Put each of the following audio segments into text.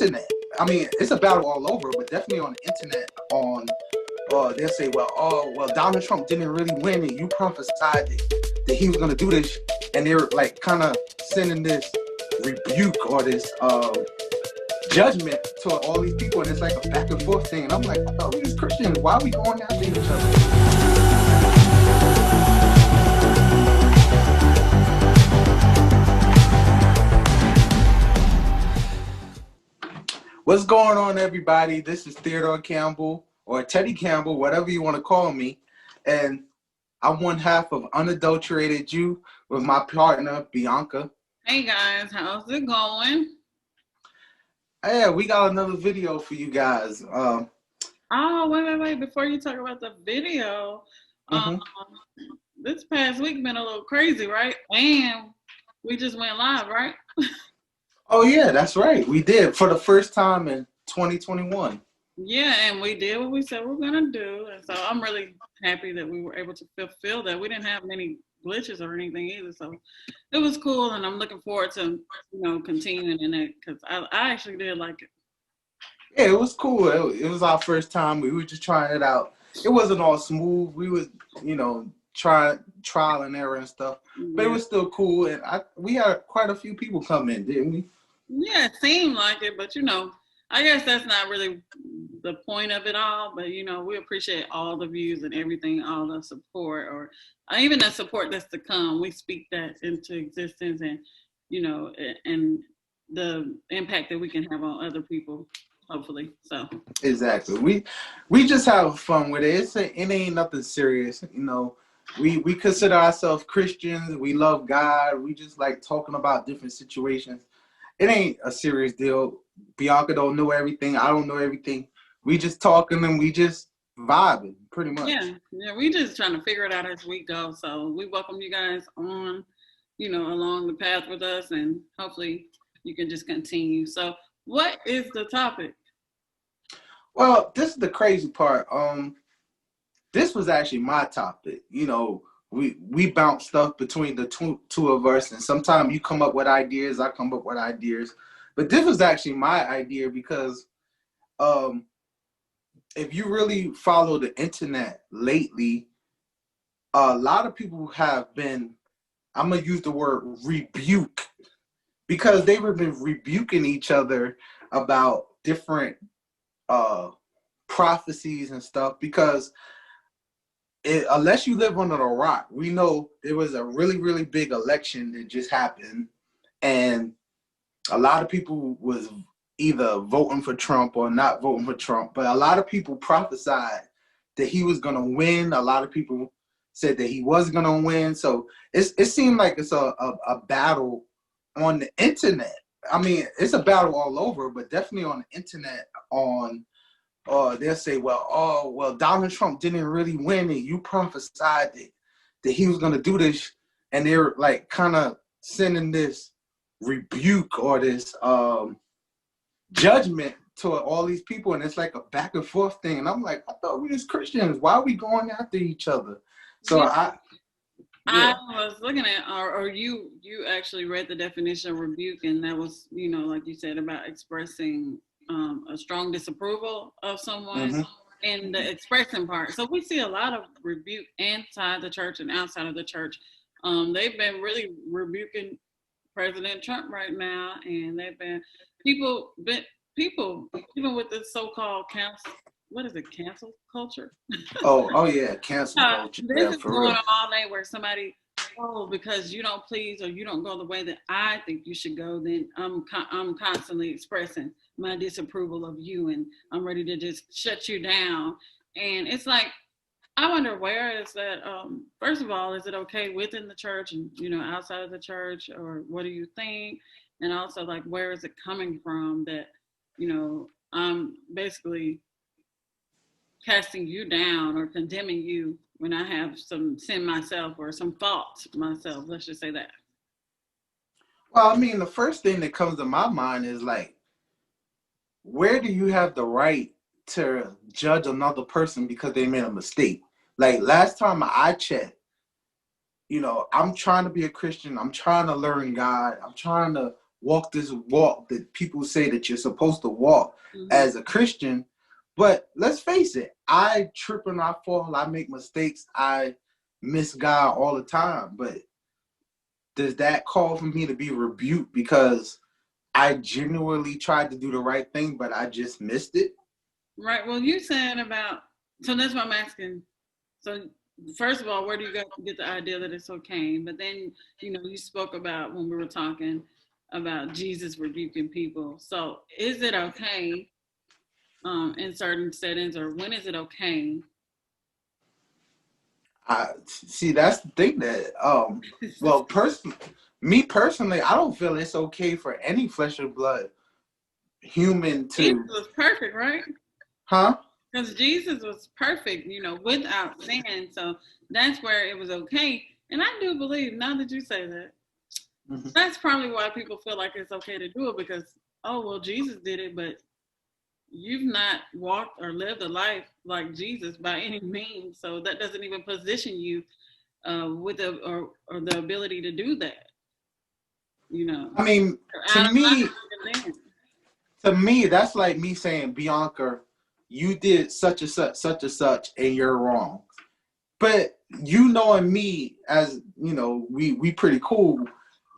internet. I mean, it's a battle all over, but definitely on the internet. They'll say, well, Donald Trump didn't really win, and you prophesied that he was going to do this, and they're like kind of sending this rebuke or this judgment to all these people, and it's like a back and forth thing. And I'm like, I thought we was Christians. Why are we going after each other? What's going on, everybody? This is Theodore Campbell, or Teddy Campbell, whatever you want to call me. And I'm one half of Unadulterated You with my partner, Bianca. Hey guys, how's it going? Yeah, we got another video for you guys. Wait. Before you talk about the video, this past week been a little crazy, right? And we just went live, right? Oh, yeah, that's right. We did for the first time in 2021. Yeah, and we did what we said we were going to do. And so I'm really happy that we were able to fulfill that. We didn't have many glitches or anything either. So it was cool. And I'm looking forward to, continuing in it because I actually did like it. Yeah, it was cool. It was our first time. We were just trying it out. It wasn't all smooth. We was, trial and error and stuff. But it was still cool. And we had quite a few people come in, didn't we? Yeah, it seemed like it, but I guess that's not really the point of it all. But we appreciate all the views and everything, all the support, or even the support that's to come. We speak that into existence, and and the impact that we can have on other people, hopefully. So exactly, we just have fun with it. It ain't nothing serious, We consider ourselves Christians. We love God. We just like talking about different situations. It ain't a serious deal. Bianca don't know everything. I don't know everything. We just talking and we just vibing, pretty much. Yeah, we just trying to figure it out as we go. So we welcome you guys on, along the path with us, and hopefully you can just continue. So what is the topic? Well, this is the crazy part. This was actually my topic. We bounce stuff between the two of us, and sometimes you come up with ideas, I come up with ideas. But this was actually my idea because if you really follow the internet lately, a lot of people have been, I'm going to use the word rebuke, because they've been rebuking each other about different prophecies and stuff, because unless you live under a rock, we know there was a really, really big election that just happened, and a lot of people was either voting for Trump or not voting for Trump, but a lot of people prophesied that he was going to win. A lot of people said that he wasn't going to win. So it seemed like it's a battle on the internet. I mean, it's a battle all over, but definitely on the internet. They'll say, well, Donald Trump didn't really win, and you prophesied that he was going to do this, and they're like kind of sending this rebuke or this judgment to all these people, and it's like a back and forth thing. And I'm like, I thought we was Christians. Why are we going after each other? So I was looking at, or you actually read the definition of rebuke, and that was, like you said, about expressing a strong disapproval of someone in the expressing part. So we see a lot of rebuke inside the church and outside of the church. They've been really rebuking President Trump right now, and they've been people even with the so-called cancel culture. oh yeah, cancel culture. This is going on all day where somebody, because you don't please or you don't go the way that I think you should go, then I'm constantly expressing my disapproval of you, and I'm ready to just shut you down. And it's like, I wonder, where is that? First of all, is it okay within the church and outside of the church, or what do you think? And also, like, where is it coming from that I'm basically casting you down or condemning you when I have some sin myself or some fault myself? Let's just say that. Well, I mean, the first thing that comes to my mind is like, where do you have the right to judge another person because they made a mistake? Like, last time I checked, I'm trying to be a Christian. I'm trying to learn God. I'm trying to walk this walk that people say that you're supposed to walk Mm-hmm. as a Christian. But let's face it, I trip and I fall, I make mistakes, I miss God all the time. But does that call for me to be rebuked because I genuinely tried to do the right thing, but I just missed it? Right. Well, you said about, so that's what I'm asking. So first of all, where do you get the idea that it's okay? But then, you spoke about when we were talking about Jesus rebuking people. So is it okay in certain settings, or when is it okay? I see. That's the thing that well, me personally, I don't feel it's okay for any flesh and blood human Jesus to, was perfect, right? huh? Because Jesus was perfect, without sin. So that's where it was okay. And I do believe, now that you say that, Mm-hmm. that's probably why people feel like it's okay to do it, because, oh, well, Jesus did it, but you've not walked or lived a life like Jesus by any means. So that doesn't even position you with or the ability to do that. I mean, You're to out of me, line even then. that's like me saying, Bianca, you did such and such, such and such, and you're wrong. But you knowing me as we pretty cool.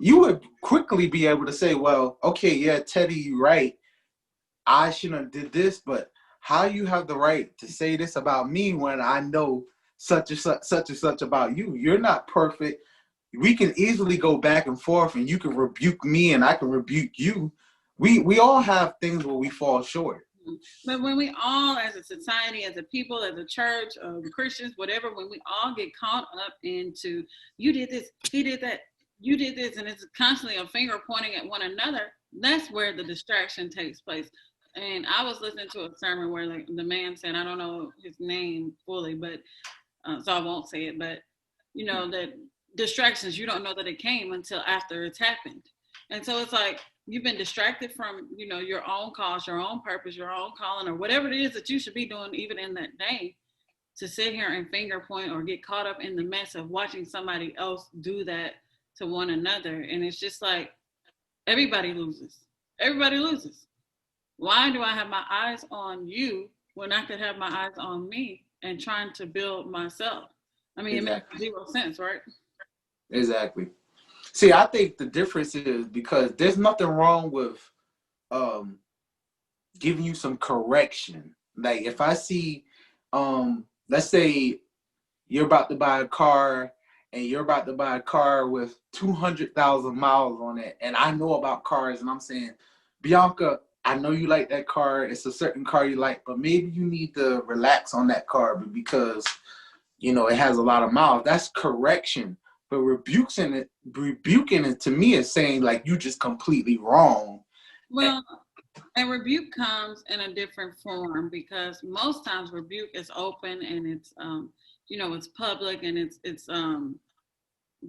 You would quickly be able to say, well, okay, yeah, Teddy, you're right. I shouldn't have did this, but how you have the right to say this about me when I know such and such about you? You're not perfect. We can easily go back and forth, and you can rebuke me, and I can rebuke you. We all have things where we fall short. But when we all, as a society, as a people, as a church, Christians, whatever, when we all get caught up into, you did this, he did that, you did this, and it's constantly a finger pointing at one another, that's where the distraction takes place. And I was listening to a sermon where like the man said, I don't know his name fully, but so I won't say it, but that distractions, you don't know that it came until after it's happened. And so it's like you've been distracted from, your own cause, your own purpose, your own calling, or whatever it is that you should be doing even in that day, to sit here and finger point or get caught up in the mess of watching somebody else do that to one another. And it's just like everybody loses. Everybody loses. Why do I have my eyes on you when I could have my eyes on me and trying to build myself? I mean, it makes Exactly. zero sense, right? Exactly. See, I think the difference is because there's nothing wrong with um, giving you some correction. Like if I see, let's say you're about to buy a car and you're about to buy a car with 200,000 miles on it, and I know about cars, and I'm saying, Bianca, I know you like that car. It's a certain car you like, but maybe you need to relax on that car because it has a lot of miles. That's correction. But rebuking it to me is saying like you just completely wrong. Well, and rebuke comes in a different form, because most times rebuke is open and it's it's public, and it's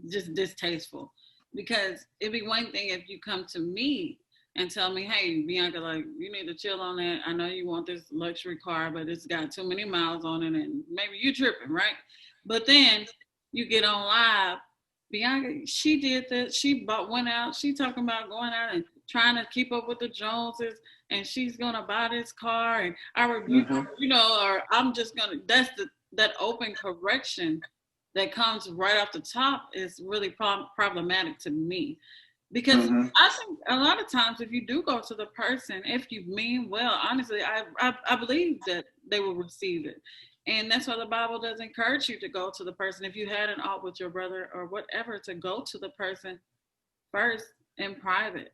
just distasteful. Because it'd be one thing if you come to me and tell me, hey, Bianca, like, you need to chill on that. I know you want this luxury car, but it's got too many miles on it, and maybe you tripping, right? But then you get on live, Bianca, she did this. Went out. She talking about going out and trying to keep up with the Joneses, and she's gonna buy this car, and I rebuke, Mm-hmm. or I'm just gonna. That's that open correction that comes right off the top is really problematic to me, because Mm-hmm. I think a lot of times if you do go to the person, if you mean well, honestly, I believe that they will receive it. And that's why the Bible does encourage you to go to the person. If you had an ought with your brother or whatever, to go to the person first in private.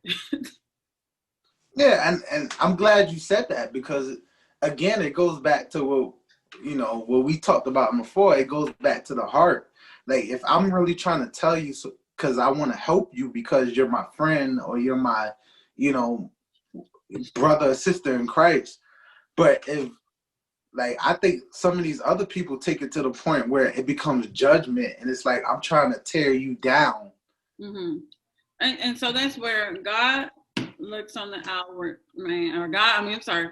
Yeah, and I'm glad you said that because again, it goes back to what we talked about before. It goes back to the heart. Like if I'm really trying to tell you, because I want to help you because you're my friend or you're my, you know, brother or sister in Christ. But if like I think some of these other people take it to the point where it becomes judgment, and it's like I'm trying to tear you down. Mm-hmm. And so that's where God looks on the outward man, or God, I mean, I'm sorry,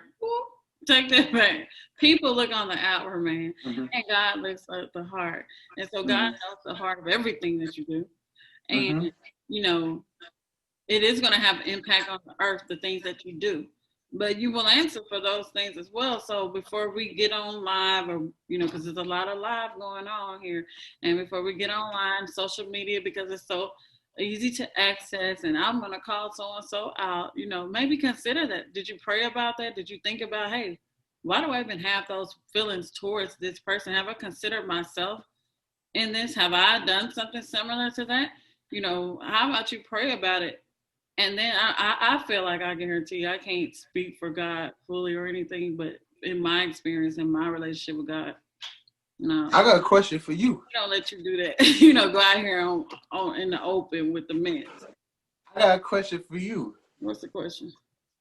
take that back. People look on the outward man, Mm-hmm. and God looks at the heart. And so God Mm-hmm. knows the heart of everything that you do. And, Mm-hmm. you know, it is going to have impact on the earth, the things that you do. But you will answer for those things as well. So before we get on live, or because there's a lot of live going on here, and before we get online, social media, because it's so easy to access, and I'm gonna call so and so out, maybe consider that. Did you pray about that? Did you think about, hey, why do I even have those feelings towards this person? Have I considered myself in this? Have I done something similar to that? How about you pray about it? And then I feel like, I guarantee you, I can't speak for God fully or anything, but in my experience, in my relationship with God, no, I got a question for you. He don't let you do that. Go out here on in the open with the men. I got a question for you. What's the question?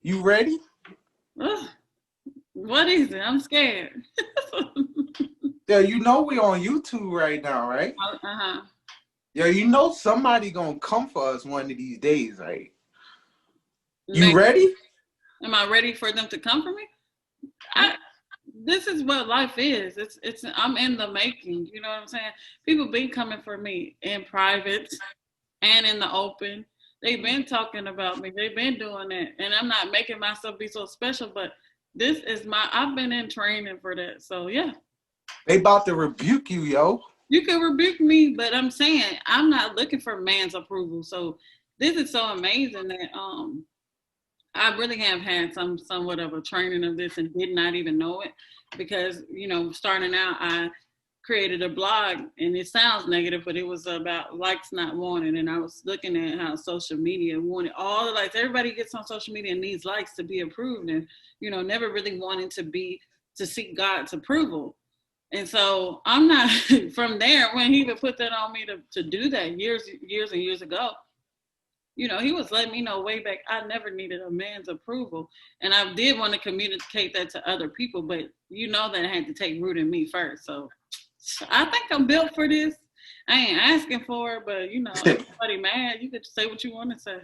You ready? What is it? I'm scared. Yeah, we on YouTube right now, right? Uh-huh. Yeah, somebody gonna come for us one of these days, right? Maybe. You ready? Am I ready for them to come for me? This is what life is. It's I'm in the making. You know what I'm saying? People been coming for me in private and in the open. They've been talking about me. They've been doing that. And I'm not making myself be so special, but this is I've been in training for that. So yeah. They about to rebuke you, yo. You can rebuke me, but I'm saying I'm not looking for man's approval. So this is so amazing that I really have had somewhat of a training of this and did not even know it, because starting out, I created a blog, and it sounds negative, but it was about likes not wanted, and I was looking at how social media wanted all the likes. Everybody gets on social media and needs likes to be approved, and never really wanting to seek God's approval. And so I'm not from there, when he would put that on me to do that years and years ago. He was letting me know way back I never needed a man's approval. And I did want to communicate that to other people, but that I had to take root in me first. So I think I'm built for this. I ain't asking for it, but everybody mad. You could say what you want to say.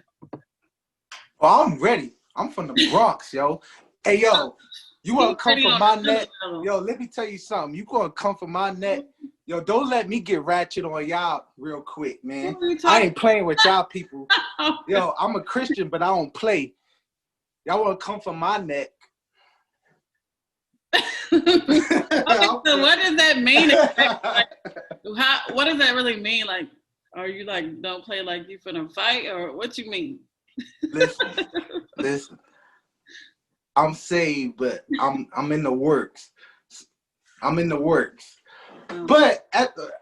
Well, I'm ready. I'm from the Bronx, yo. Hey, yo, you want to come for my net? Yo, let me tell you something. You going to come for my net? Yo, don't let me get ratchet on y'all real quick, man. I ain't playing with y'all people. Yo, I'm a Christian, but I don't play. Y'all want to come for my neck? Okay, so what does that mean? What does that really mean? Like, are you like, don't play like you finna fight, or what you mean? Listen. I'm saved, but I'm in the works. I'm in the works. But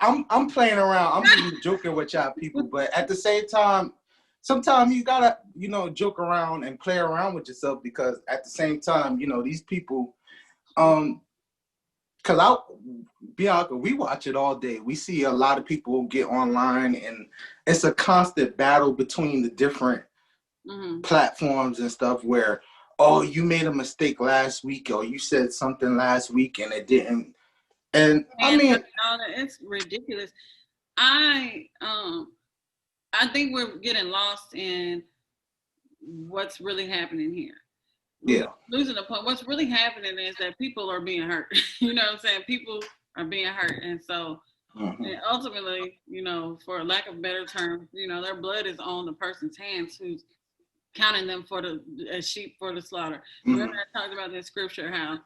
I'm playing around. I'm even joking with y'all people, but at the same time, sometimes you gotta joke around and play around with yourself, because at the same time, these people, because Bianca, we watch it all day. We see a lot of people get online, and it's a constant battle between the different platforms and stuff where, oh, you made a mistake last week, or you said something last week and it didn't. And I mean, it's ridiculous. I think we're getting lost in what's really happening here. Yeah. Losing the point. What's really happening is that people are being hurt. You know what I'm saying? People are being hurt. And so and ultimately, for lack of a better term, their blood is on the person's hands who's counting them as sheep for the slaughter. Remember I talked about in scripture how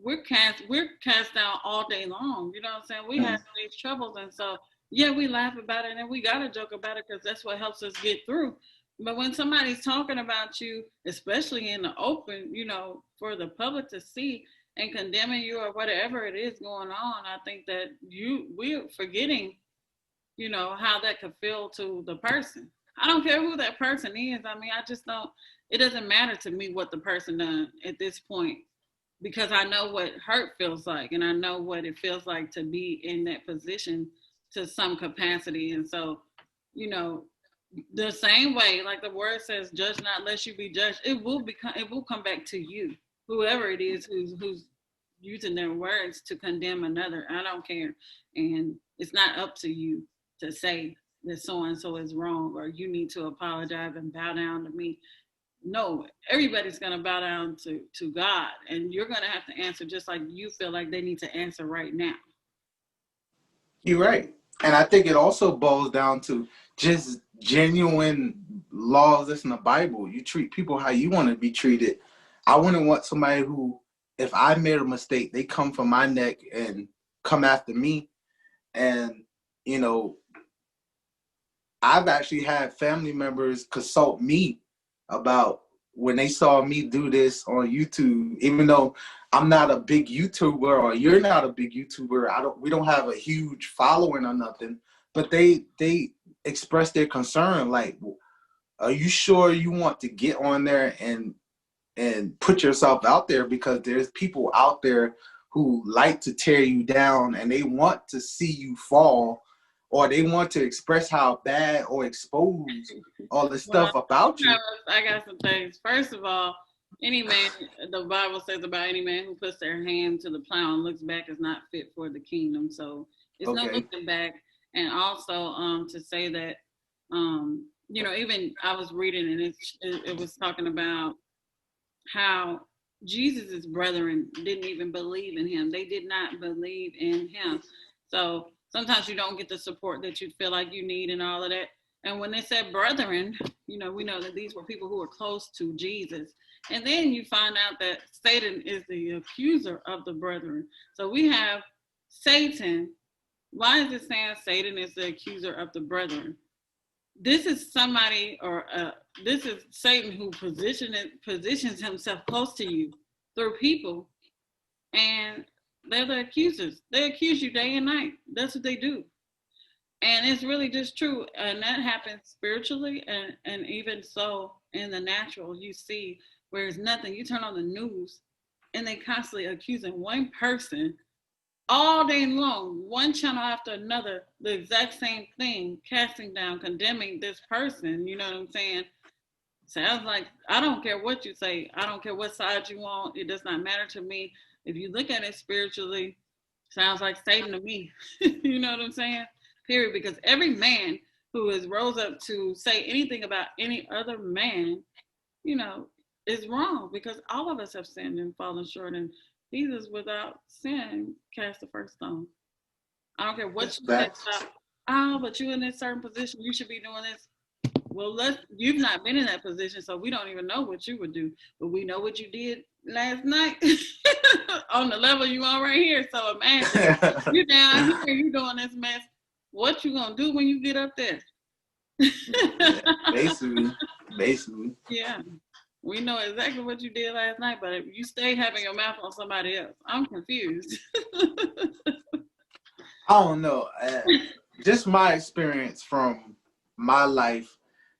we're cast down all day long. You know what I'm saying? We have these troubles, and so yeah, we laugh about it and we gotta joke about it, because that's what helps us get through. But when somebody's talking about you, especially in the open, for the public to see and condemning you or whatever it is going on, I think that we're forgetting, how that could feel to the person. I don't care who that person is. I mean, I just don't, it doesn't matter to me what the person done at this point, because I know what hurt feels like, and I know what it feels like to be in that position to some capacity. And so, the same way, like the word says, judge not lest you be judged. It will come back to you, whoever it is who's using their words to condemn another. I don't care. And it's not up to you to say that so-and-so is wrong, or you need to apologize and bow down to me. No, everybody's going to bow down to God, and you're going to have to answer just like you feel like they need to answer right now. You're right. And I think it also boils down to just genuine laws that's in the Bible. You treat people how you want to be treated. I wouldn't want somebody who, if I made a mistake, they come for my neck and come after me. And, you know, I've actually had family members consult me about when they saw me do this on YouTube, even though I'm not a big YouTuber or you're not a big YouTuber. We don't have a huge following or nothing, but they express their concern. Like, are you sure you want to get on there and put yourself out there? Because there's people out there who like to tear you down and they want to see you fall, or they want to express how bad or expose all the stuff about you. I got some things. First of all, any man, the Bible says about any man who puts their hand to the plow and looks back is not fit for the kingdom. So it's no looking back. And also to say that, you know, even I was reading and it was talking about how Jesus' brethren didn't even believe in him. They did not believe in him. So sometimes you don't get the support that you feel like you need and all of that. And when they said brethren, you know, we know that these were people who were close to Jesus. And then you find out that Satan is the accuser of the brethren. So we have Satan. Why is it saying Satan is the accuser of the brethren? This is somebody, or this is Satan who positions himself close to you through people, and they're the accusers. They accuse you day and night. That's what they do. And it's really just true. And that happens spiritually and even so in the natural. You see where it's nothing. You turn on the news and they constantly accusing one person all day long, one channel after another, the exact same thing, casting down, condemning this person. You know what I'm saying? Sounds like, I don't care what you say. I don't care what side you want. It does not matter to me. If you look at it spiritually, sounds like Satan to me. You know what I'm saying? Period. Because every man who has rose up to say anything about any other man, you know, is wrong, because all of us have sinned and fallen short, and Jesus without sin cast the first stone. I don't care what you say about, oh, but you in this certain position, you should be doing this. Well, you've not been in that position, so we don't even know what you would do. But we know what you did last night on the level you on right here. So imagine you down here, you doing this mess. What you gonna do when you get up there? Basically. Yeah. We know exactly what you did last night, but if you stay having your mouth on somebody else, I'm confused. I don't know. Just my experience from my life,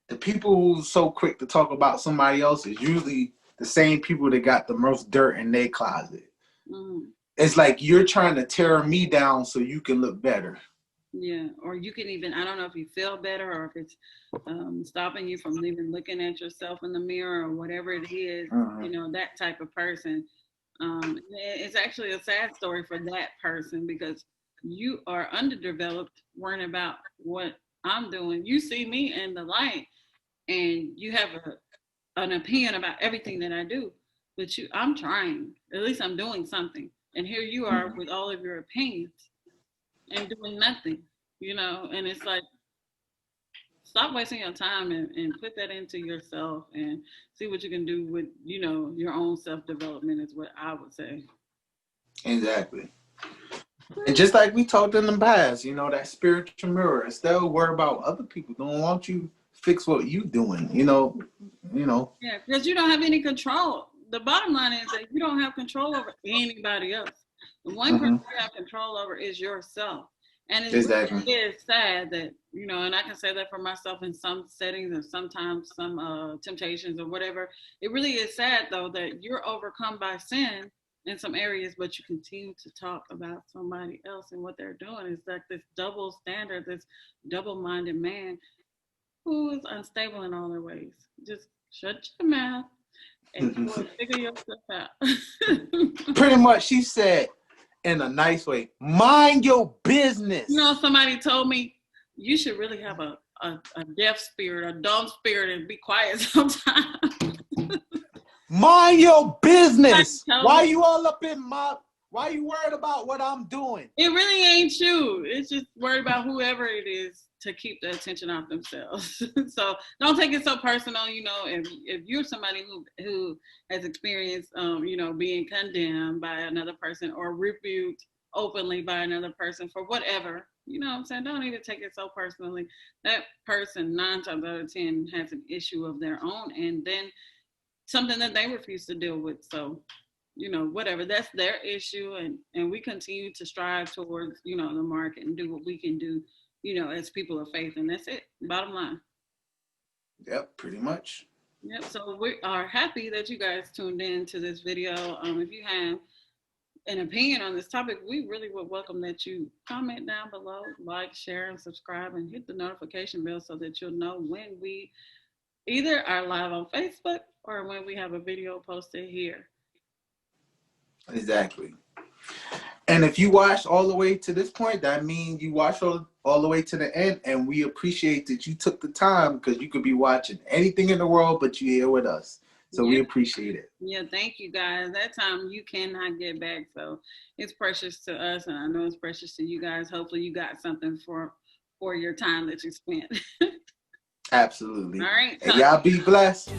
the people who so quick to talk about somebody else is usually the same people that got the most dirt in their closet. Mm. It's like you're trying to tear me down so you can look better. Yeah, or you can even, I don't know if you feel better or if it's stopping you from even looking at yourself in the mirror or whatever it is, you know, that type of person. It's actually a sad story for that person, because you are underdeveloped worrying about what I'm doing. You see me in the light and you have an opinion about everything that I do, but I'm trying, at least I'm doing something. And here you are with all of your opinions and doing nothing, you know. And it's like, stop wasting your time and put that into yourself and see what you can do with, you know, your own self-development is what I would say. Exactly. And just like we talked in the past, you know, that spiritual mirror, instead of worry about other people, don't want you fix what you doing, you know. Yeah, because you don't have any control. The bottom line is that you don't have control over anybody else. The one person you have control over is yourself. And it really is sad that, you know, and I can say that for myself in some settings and sometimes some temptations or whatever. It really is sad, though, that you're overcome by sin in some areas, but you continue to talk about somebody else and what they're doing. It's like this double standard, this double-minded man who is unstable in all their ways. Just shut your mouth and figure yourself out. Pretty much, she said, in a nice way, mind your business. You know, somebody told me you should really have a deaf spirit, a dumb spirit, and be quiet sometimes. Mind your business. Why you all up in my? Why you worried about what I'm doing? It really ain't you. It's just worried about whoever it is to keep the attention off themselves. So don't take it so personal. If you're somebody who has experienced, being condemned by another person or rebuked openly by another person for whatever, you know what I'm saying? Don't even take it so personally. That person 9 times out of 10 has an issue of their own, and then something that they refuse to deal with. So, whatever, that's their issue, and we continue to strive towards, the mark and do what we can do, as people of faith, and that's it. Bottom line. Yep, pretty much. Yep. So we are happy that you guys tuned in to this video. If you have an opinion on this topic, we really would welcome that you comment down below, like, share, and subscribe, and hit the notification bell so that you'll know when we either are live on Facebook or when we have a video posted here. Exactly. And if you watched all the way to this point, that means you watched all the way to the end, and we appreciate that you took the time, because you could be watching anything in the world, but you're here with us. So we appreciate it. Yeah, thank you guys. That time you cannot get back. So it's precious to us, and I know it's precious to you guys. Hopefully you got something for your time that you spent. Absolutely. All right. And y'all be blessed.